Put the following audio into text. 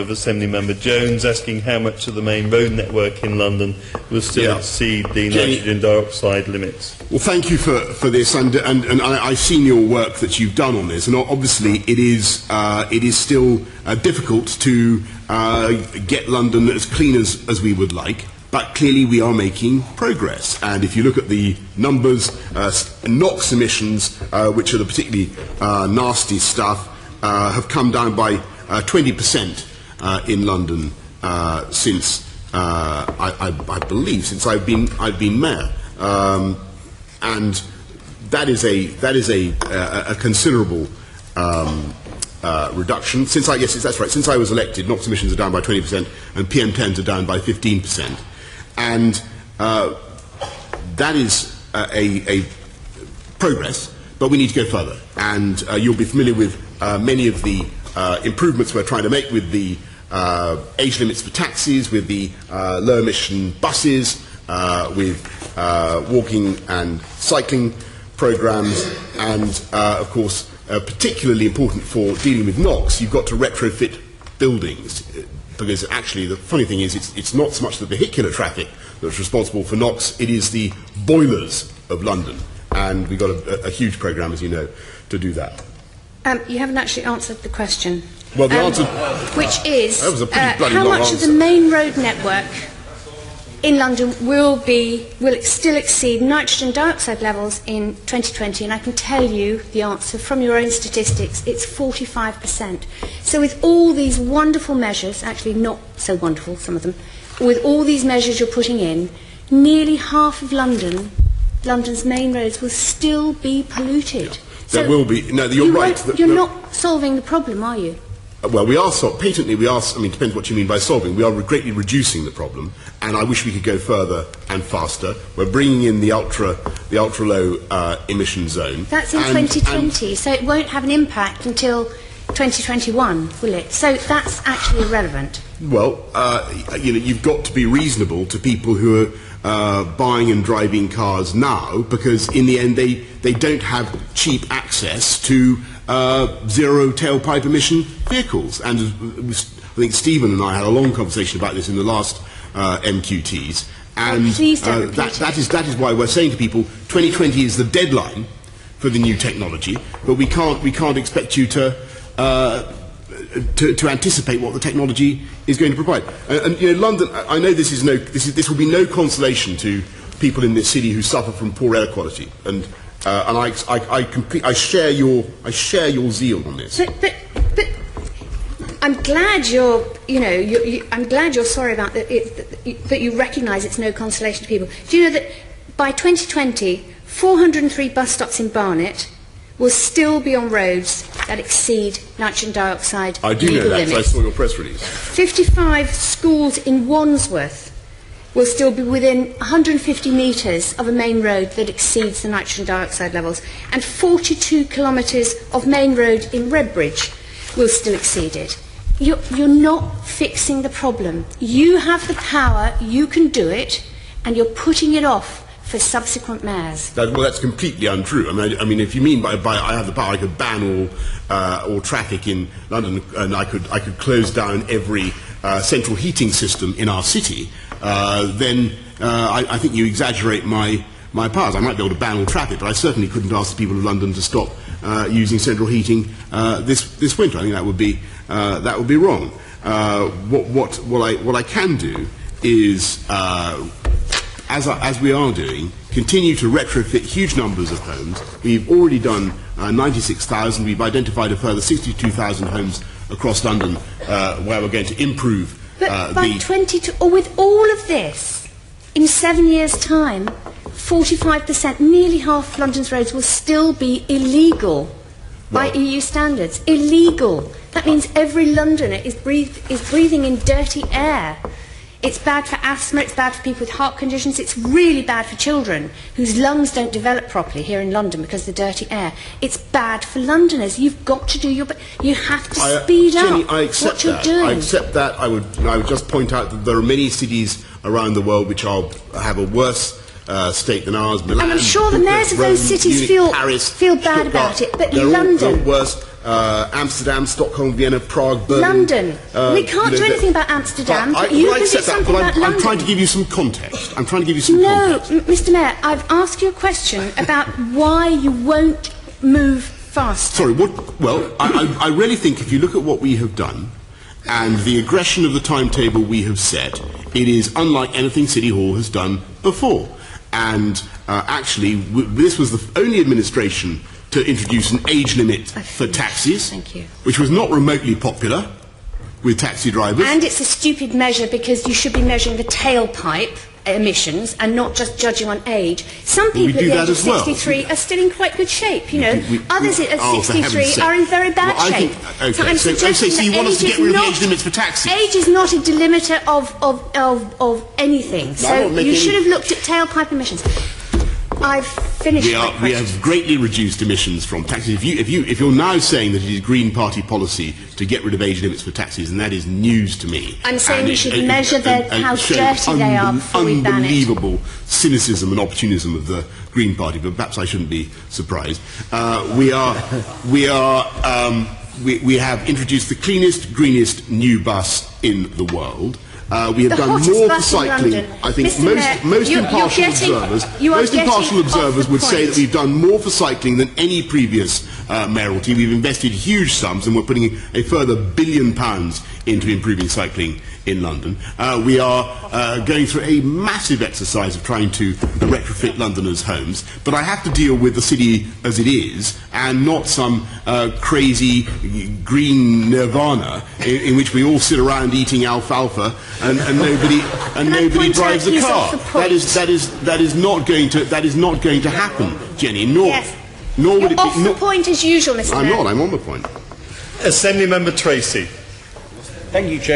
of Assembly Member Jones asking how much of the main road network in London will still exceed the nitrogen dioxide limits. Well, thank you for this, and I've seen your work that you've done on this, and obviously it is still difficult to get London as clean as we would like. But clearly we are making progress, and if you look at the numbers, NOx emissions, which are the particularly nasty stuff, have come down by 20% in London since I believe since I've been mayor, and that is a considerable reduction. Since that's right. Since I was elected, NOx emissions are down by 20%, and PM10s are down by 15%. And that is a progress, but we need to go further. And you'll be familiar with many of the improvements we're trying to make with the age limits for taxis, with the low-emission buses, with walking and cycling programs, and, of course, particularly important for dealing with NOx, you've got to retrofit buildings. Because actually the funny thing is it's not so much the vehicular traffic that's responsible for NOx, it is the boilers of London. And we've got a huge programme, as you know, to do that. You haven't actually answered the question. Well, the answer... Which is, that was a pretty bloody how long much answer. of the main road network in London will still exceed nitrogen dioxide levels in 2020, and I can tell you the answer from your own statistics, it's 45%. So with all these wonderful measures, actually not so wonderful, some of them, with all these measures you're putting in, nearly half of London's main roads will still be polluted. There will be. No, you're right. You're not solving the problem, are you? Well, patently we are, I mean, it depends what you mean by solving. We are greatly reducing the problem, and I wish we could go further and faster. We're bringing in the ultra-low emission zone. That's in 2020, so it won't have an impact until 2021, will it? So that's actually irrelevant. Well, you've got to be reasonable to people who are buying and driving cars now, because in the end they don't have cheap access to zero tailpipe emission vehicles. And I think Stephen and I had a long conversation about this in the last MQTs. And please don't that is why we're saying to people 2020 is the deadline for the new technology, but we can't expect you to anticipate what the technology is going to provide. And London, I know this will be no consolation to people in this city who suffer from poor air quality, and I share your zeal on this. But I'm glad I'm glad you're sorry about that you recognise it's no consolation to people. Do you know that by 2020, 403 bus stops in Barnet will still be on roads that exceed nitrogen dioxide I do legal know that, limits. because I saw your press release. 55 schools in Wandsworth will still be within 150 metres of a main road that exceeds the nitrogen dioxide levels, and 42 kilometres of main road in Redbridge will still exceed it. You're not fixing the problem. You have the power, you can do it, and you're putting it off for subsequent mayors. Well, that's completely untrue. I mean, if you mean by I have the power, I could ban all traffic in London, and I could close down every central heating system in our city. Then I think you exaggerate my powers. I might be able to ban all traffic, but I certainly couldn't ask the people of London to stop using central heating this winter. I think that would be wrong. What I can do is, as we are doing, continue to retrofit huge numbers of homes. We've already done 96,000. We've identified a further 62,000 homes across London where we're going to improve. But by 22, or with all of this, in 7 years' time, 45%, nearly half of London's roads will still be illegal by EU standards. Illegal. That means every Londoner is breathing in dirty air. It's bad for asthma, it's bad for people with heart conditions, it's really bad for children whose lungs don't develop properly here in London because of the dirty air. It's bad for Londoners. You've got to do you have to speed Jenny, up I accept what you're that. doing. I accept that. I would just point out that there are many cities around the world which have a worse state than ours. Milan, and I'm sure the mayors of those cities Munich, Paris, feel bad Stuttgart, about it, but they're London... all worse. Amsterdam, Stockholm, Vienna, Prague, Berlin. London. We can't do anything about Amsterdam, but you can do something about London. I'm trying to give you some context. Context. No, Mr. Mayor, I've asked you a question about why you won't move fast. Sorry, well, I really think if you look at what we have done and the aggression of the timetable we have set, it is unlike anything City Hall has done before. And actually, this was the only administration to introduce an age limit for taxis, which was not remotely popular with taxi drivers. And it's a stupid measure because you should be measuring the tailpipe emissions and not just judging on age. Some people at the age of 63 are still in quite good shape, you know. Others at 63 are in very bad shape. So you want us to get rid of the age limits for taxis? Age is not a delimiter of anything. So you should have looked at tailpipe emissions. I've finished my question. We have greatly reduced emissions from taxis. If you're now saying that it is Green Party policy to get rid of age limits for taxis, and that is news to me. I'm saying we should measure how dirty they are before we ban it. Unbelievable cynicism and opportunism of the Green Party, but perhaps I shouldn't be surprised. We have introduced the cleanest, greenest new bus in the world. We have done more for cycling. I think most impartial observers would say that we've done more for cycling than any previous mayoralty. We've invested huge sums, and we're putting a further £1 billion into improving cycling in London. We are going through a massive exercise of trying to retrofit Londoners' homes, but I have to deal with the city as it is, and not some crazy green nirvana in which we all sit around eating alfalfa and nobody drives a car. That is not going to happen, Jenny. Nor would it be. Off the point as usual, Mr. Mayor. I'm not. I'm on the point. Assembly Member Tracy. Thank you, Chair.